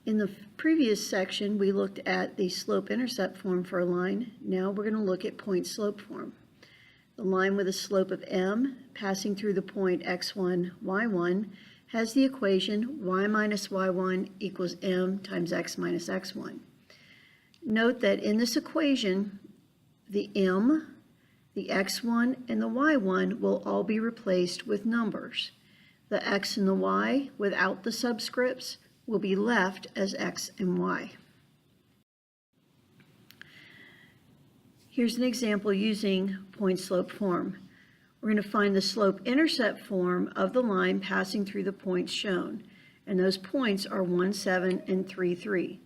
In the previous section, we looked at the slope-intercept form for a line. Now we're going to look at point-slope form. The line with a slope of m passing through the point x1, y1 has the equation y minus y1 equals m times x minus x1. Note that in this equation, the m, the x1, and the y1 will all be replaced with numbers. The x and the y, without the subscripts, will be left as x and y. Here's an example using point-slope form. We're going to find the slope-intercept form of the line passing through the points shown, and those points are 1, 7, and 3, 3.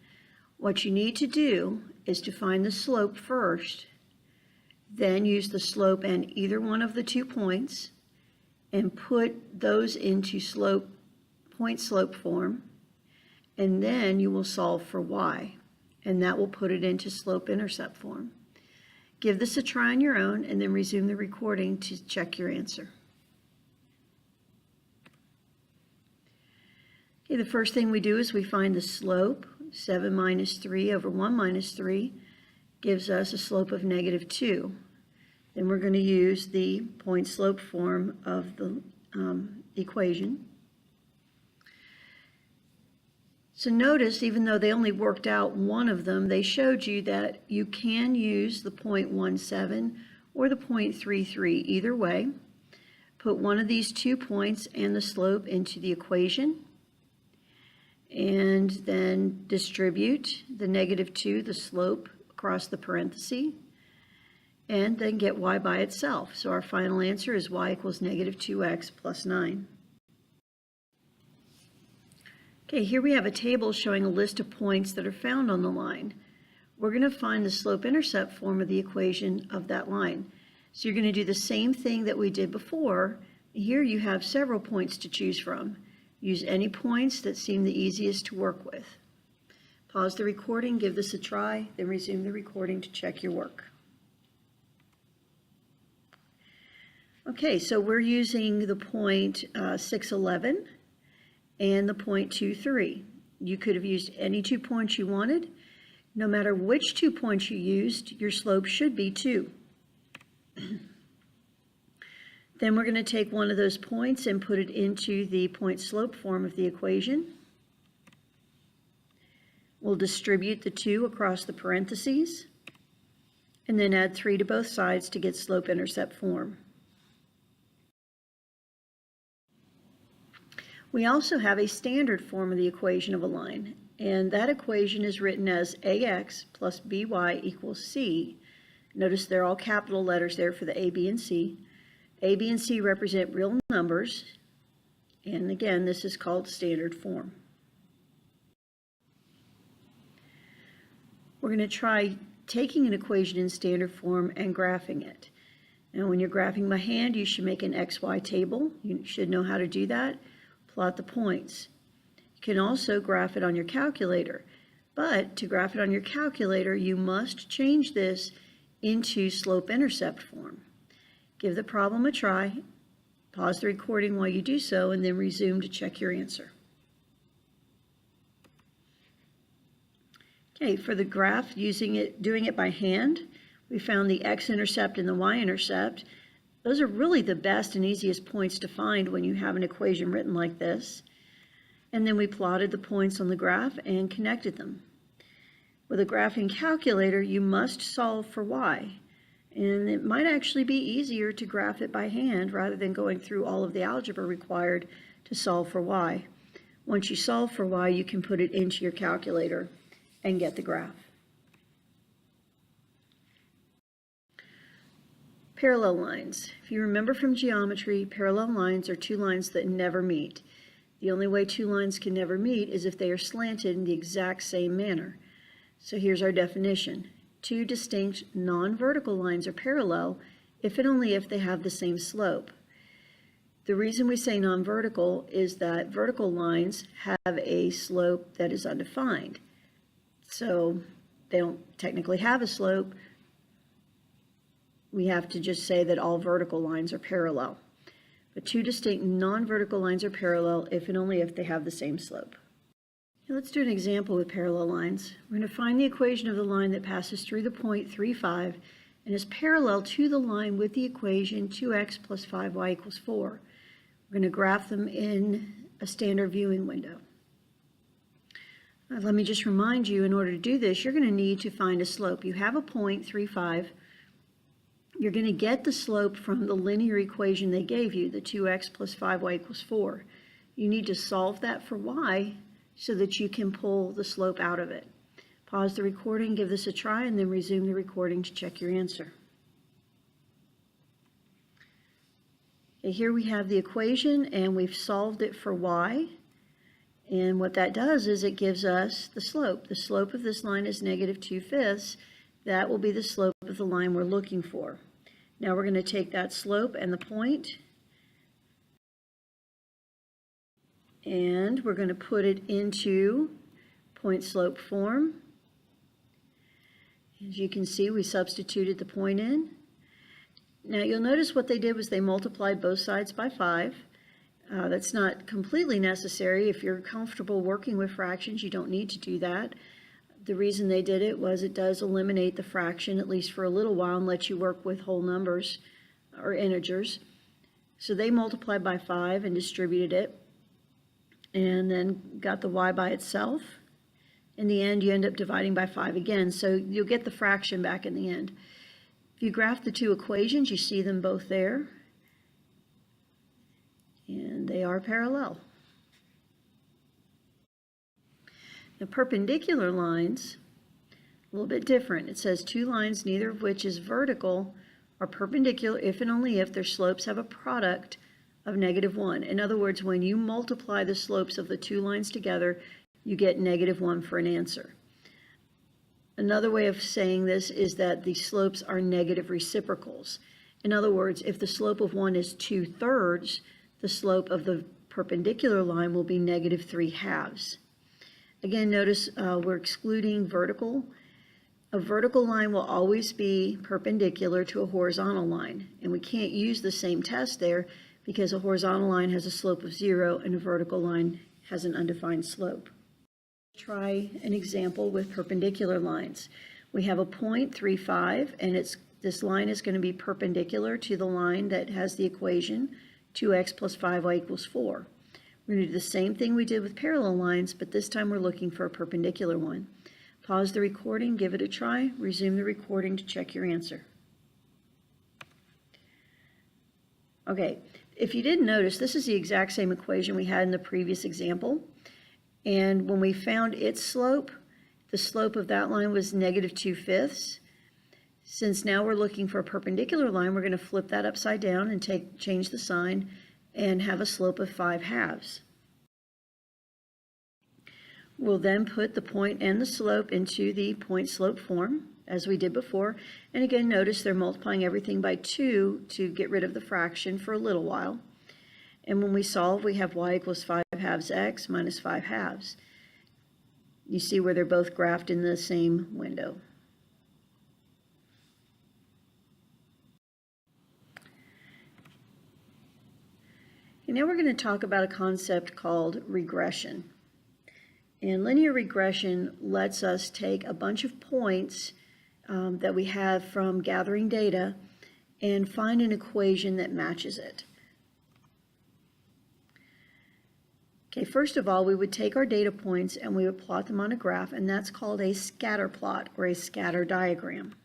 What you need to do is to find the slope first, then use the slope and either one of the 2 points, and put those into point-slope form, and then you will solve for y, and that will put it into slope-intercept form. Give this a try on your own, and then resume the recording to check your answer. Okay, the first thing we do is we find the slope. 7 minus 3 over 1 minus 3 gives us a slope of negative 2. Then we're going to use the point-slope form of the equation. So notice, even though they only worked out one of them, they showed you that you can use the 0.17 or the 0.33 either way. Put one of these 2 points and the slope into the equation, and then distribute the negative 2, the slope, across the parenthesis, and then get y by itself. So our final answer is y equals negative 2x plus 9. Okay, here we have a table showing a list of points that are found on the line. We're going to find the slope-intercept form of the equation of that line. So you're going to do the same thing that we did before. Here you have several points to choose from. Use any points that seem the easiest to work with. Pause the recording, give this a try, then resume the recording to check your work. Okay, so we're using the point 611 and the 0.23. You could have used any 2 points you wanted. No matter which 2 points you used, your slope should be 2. Then we're going to take one of those points and put it into the point-slope form of the equation. We'll distribute the 2 across the parentheses, and then add 3 to both sides to get slope-intercept form. We also have a standard form of the equation of a line, and that equation is written as ax plus by equals c. Notice they're all capital letters there for the a, b, and c. A, b, and c represent real numbers, and again, this is called standard form. We're going to try taking an equation in standard form and graphing it. Now, when you're graphing by hand, you should make an XY table. You should know how to do that. Plot the points. You can also graph it on your calculator, but to graph it on your calculator, you must change this into slope-intercept form. Give the problem a try, pause the recording while you do so, and then resume to check your answer. Okay, for the graph, doing it by hand, we found the x-intercept and the y-intercept. Those are really the best and easiest points to find when you have an equation written like this. And then we plotted the points on the graph and connected them. With a graphing calculator, you must solve for y. And it might actually be easier to graph it by hand rather than going through all of the algebra required to solve for y. Once you solve for y, you can put it into your calculator and get the graph. Parallel lines. If you remember from geometry, parallel lines are 2 lines that never meet. The only way 2 lines can never meet is if they are slanted in the exact same manner. So here's our definition. 2 distinct non-vertical lines are parallel if and only if they have the same slope. The reason we say non-vertical is that vertical lines have a slope that is undefined. So they don't technically have a slope. We have to just say that all vertical lines are parallel. But 2 distinct non-vertical lines are parallel if and only if they have the same slope. Let's do an example with parallel lines. We're going to find the equation of the line that passes through the point 3, 5 and is parallel to the line with the equation 2x plus 5y equals 4. We're going to graph them in a standard viewing window. Let me just remind you, in order to do this, you're going to need to find a slope. You have a point, 3, 5. You're going to get the slope from the linear equation they gave you, the 2x plus 5y equals 4. You need to solve that for y so that you can pull the slope out of it. Pause the recording, give this a try, and then resume the recording to check your answer. Okay, here we have the equation, and we've solved it for y. And what that does is it gives us the slope. The slope of this line is negative 2/5. That will be the slope of the line we're looking for. Now we're going to take that slope and the point, and we're going to put it into point slope form. As you can see, we substituted the point in. Now you'll notice what they did was they multiplied both sides by 5. That's not completely necessary. If you're comfortable working with fractions, you don't need to do that. The reason they did it was it does eliminate the fraction, at least for a little while, and let you work with whole numbers or integers. So they multiplied by 5 and distributed it, and then got the y by itself. In the end, you end up dividing by 5 again, so you'll get the fraction back in the end. If you graph the two equations, you see them both there, and they are parallel. The perpendicular lines, a little bit different. It says two lines, neither of which is vertical, are perpendicular if and only if their slopes have a product of -1. In other words, when you multiply the slopes of the two lines together, you get -1 for an answer. Another way of saying this is that the slopes are negative reciprocals. In other words, if the slope of one is 2/3, the slope of the perpendicular line will be -3/2. Again, notice we're excluding vertical. A vertical line will always be perpendicular to a horizontal line, and we can't use the same test there because a horizontal line has a slope of 0 and a vertical line has an undefined slope. Try an example with perpendicular lines. We have a point 3, 5, and this line is going to be perpendicular to the line that has the equation 2x plus 5y equals 4. We're going to do the same thing we did with parallel lines, but this time we're looking for a perpendicular one. Pause the recording, give it a try, resume the recording to check your answer. Okay, if you didn't notice, this is the exact same equation we had in the previous example. And when we found its slope, the slope of that line was -2/5. Since now we're looking for a perpendicular line, we're going to flip that upside down and change the sign and have a slope of 5/2. We'll then put the point and the slope into the point slope form, as we did before. And again, notice they're multiplying everything by 2 to get rid of the fraction for a little while. And when we solve, we have y equals 5/2 x minus 5/2. You see where they're both graphed in the same window. And now we're going to talk about a concept called regression. And linear regression lets us take a bunch of points that we have from gathering data and find an equation that matches it. Okay, first of all, we would take our data points and we would plot them on a graph, and that's called a scatter plot or a scatter diagram.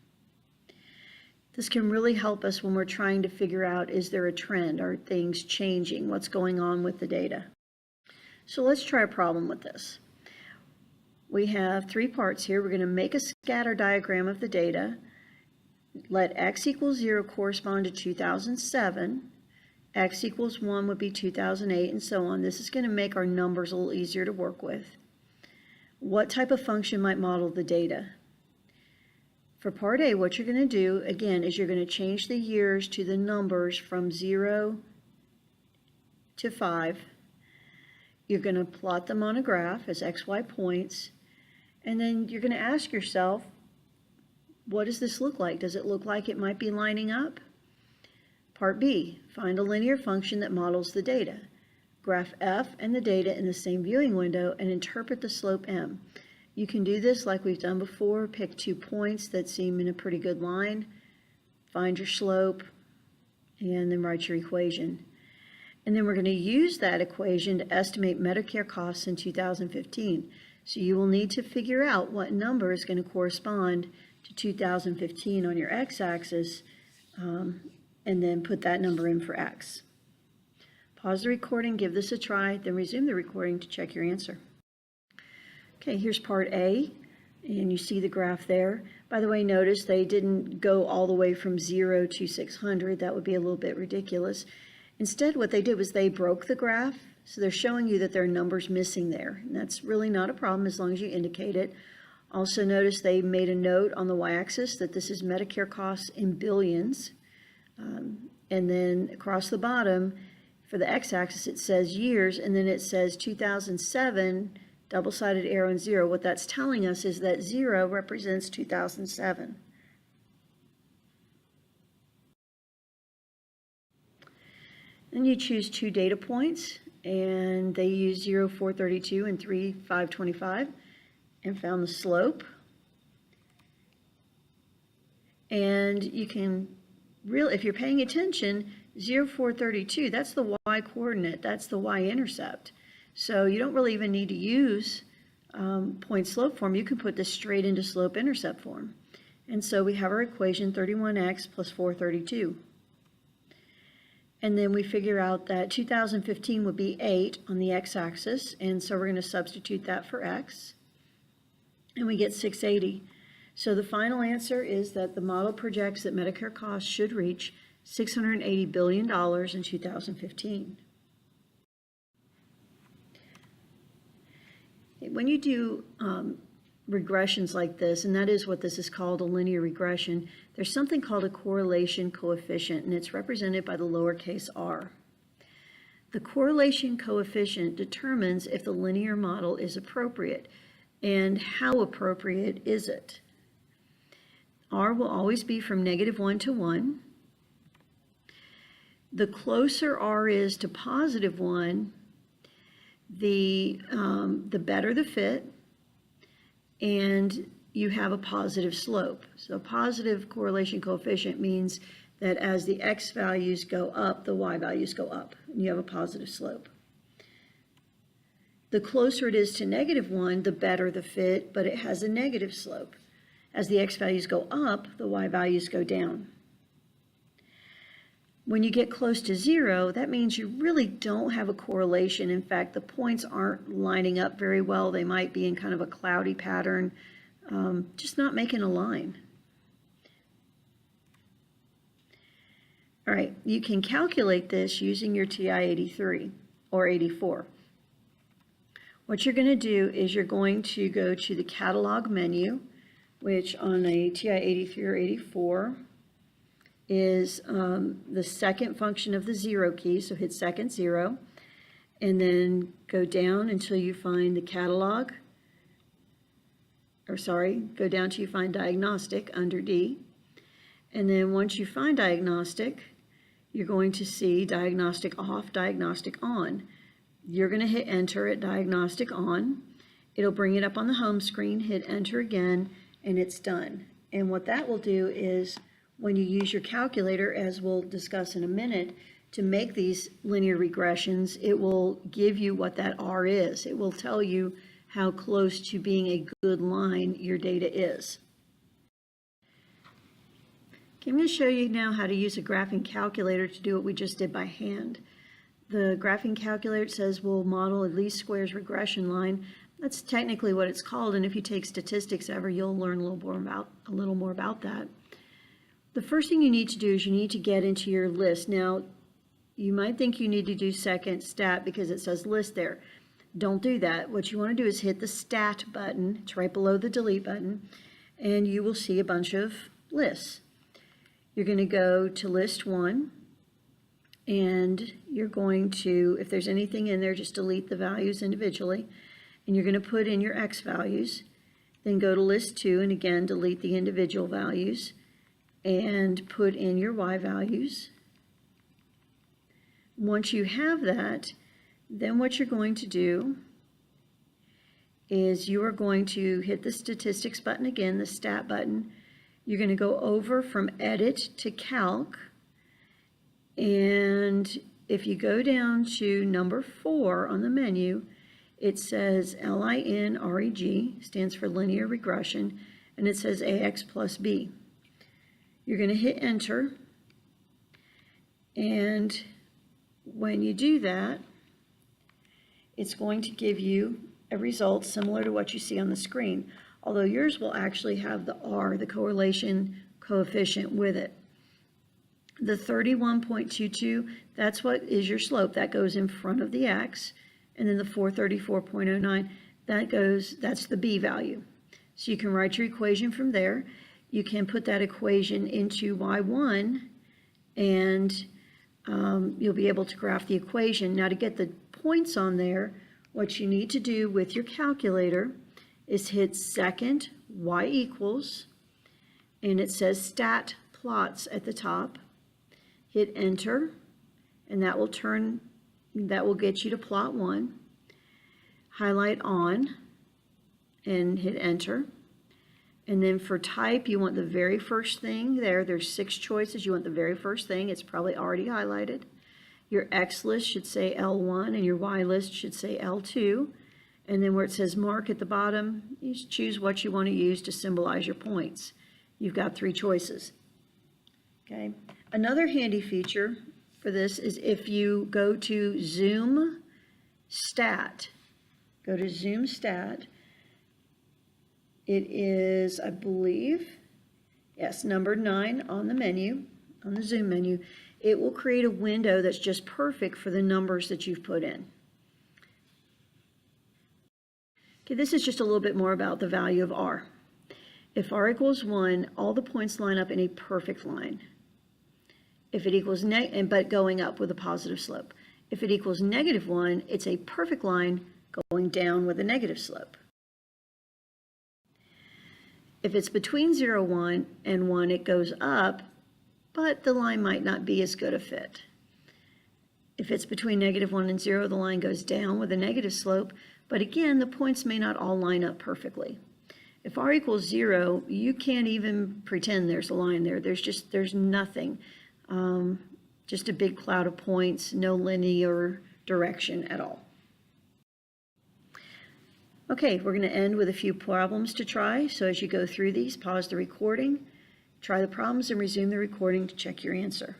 This can really help us when we're trying to figure out, is there a trend? Are things changing? What's going on with the data? So let's try a problem with this. We have 3 parts here. We're going to make a scatter diagram of the data. Let x equals 0 correspond to 2007. X equals 1 would be 2008, and so on. This is going to make our numbers a little easier to work with. What type of function might model the data? For part A, what you're going to do, again, is you're going to change the years to the numbers from 0 to 5. You're going to plot them on a graph as XY points, and then you're going to ask yourself, what does this look like? Does it look like it might be lining up? Part B, find a linear function that models the data. graph f and the data in the same viewing window, and interpret the slope m. You can do this like we've done before. Pick 2 points that seem in a pretty good line, find your slope, and then write your equation. And then we're going to use that equation to estimate Medicare costs in 2015. So you will need to figure out what number is going to correspond to 2015 on your x-axis, and then put that number in for x. Pause the recording, give this a try, then resume the recording to check your answer. Okay, here's part A, and you see the graph there. By the way, notice they didn't go all the way from 0 to 600. That would be a little bit ridiculous. Instead, what they did was they broke the graph, so they're showing you that there are numbers missing there. And that's really not a problem as long as you indicate it. Also notice they made a note on the y-axis that this is Medicare costs in billions. And then across the bottom, for the x-axis, it says years, and then it says 2007, double-sided arrow and 0. What that's telling us is that 0 represents 2007. Then you choose 2 data points, and they use 0, 432 and 3, 525, and found the slope. And you can really, if you're paying attention, 0, 432, that's the y coordinate, that's the y-intercept. So you don't really even need to use point slope form. You can put this straight into slope intercept form. And so we have our equation 31x plus 432. And then we figure out that 2015 would be 8 on the x-axis, and so we're going to substitute that for x, and we get 680. So the final answer is that the model projects that Medicare costs should reach $680 billion in 2015. When you do regressions like this, and that is what this is called, a linear regression, there's something called a correlation coefficient, and it's represented by the lowercase r. The correlation coefficient determines if the linear model is appropriate, and how appropriate is it. R will always be from -1 to 1. The closer R is to +1, the better the fit, and you have a positive slope. So positive correlation coefficient means that as the x values go up, the y values go up, and you have a positive slope. The closer it is to -1, the better the fit, but it has a negative slope. As the x values go up, the y values go down. When you get close to 0, that means you really don't have a correlation. In fact, the points aren't lining up very well. They might be in kind of a cloudy pattern, just not making a line. All right, you can calculate this using your TI-83 or 84. What you're going to do is you're going to go to the catalog menu, which on a TI-83 or 84 is the second function of the 0 key, so hit second 0, and then go down until you find the catalog, go down till you find diagnostic under D, and then once you find diagnostic, you're going to see diagnostic off, diagnostic on. You're going to hit enter at diagnostic on. It'll bring it up on the home screen, hit enter again, and it's done. And what that will do is when you use your calculator, as we'll discuss in a minute, to make these linear regressions, it will give you what that R is. It will tell you how close to being a good line your data is. Okay, I'm going to show you now how to use a graphing calculator to do what we just did by hand. The graphing calculator says we'll model a least squares regression line. That's technically what it's called, and if you take statistics ever, you'll learn a little more about that. The first thing you need to do is you need to get into your list. Now, you might think you need to do second stat because it says list there. Don't do that. What you want to do is hit the stat button. It's right below the delete button, and you will see a bunch of lists. You're going to go to list 1, and you're going to, if there's anything in there, just delete the values individually, and you're going to put in your x values. Then go to list 2, and again, delete the individual values, and put in your y values. Once you have that, Then what you're going to do is you are going to hit the statistics button again, the stat button. You're going to go over from edit to calc, and if you go down to number 4 on the menu, it says LINREG, stands for linear regression, and it says AX plus B. You're going to hit enter, and when you do that, it's going to give you a result similar to what you see on the screen, although yours will actually have the R, the correlation coefficient, with it. The 31.22, that's what is your slope. That goes in front of the X, and then the 434.09, that's the B value. So you can write your equation from there. You can put that equation into Y1, and you'll be able to graph the equation. Now, to get the points on there, what you need to do with your calculator is hit second Y equals, and it says stat plots at the top. Hit enter, and that will get you to plot 1. Highlight on and hit enter. And then for type, you want the very first thing there. There's 6 choices. You want the very first thing. It's probably already highlighted. Your X list should say L1, and your Y list should say L2. And then where it says mark at the bottom, you choose what you want to use to symbolize your points. You've got 3 choices. Okay. Another handy feature for this is if you go to Zoom Stat, it is, I believe, yes, number 9 on the menu, on the Zoom menu. It will create a window that's just perfect for the numbers that you've put in. Okay, this is just a little bit more about the value of R. If R equals 1, all the points line up in a perfect line. If it equals but going up with a positive slope. If it equals -1, it's a perfect line going down with a negative slope. If it's between 0, 1, and 1, it goes up, but the line might not be as good a fit. If it's between -1 and 0, the line goes down with a negative slope, but again, the points may not all line up perfectly. If R equals 0, you can't even pretend there's a line there. There's nothing. Just a big cloud of points, no linear direction at all. Okay, we're going to end with a few problems to try. So as you go through these, pause the recording, try the problems, and resume the recording to check your answer.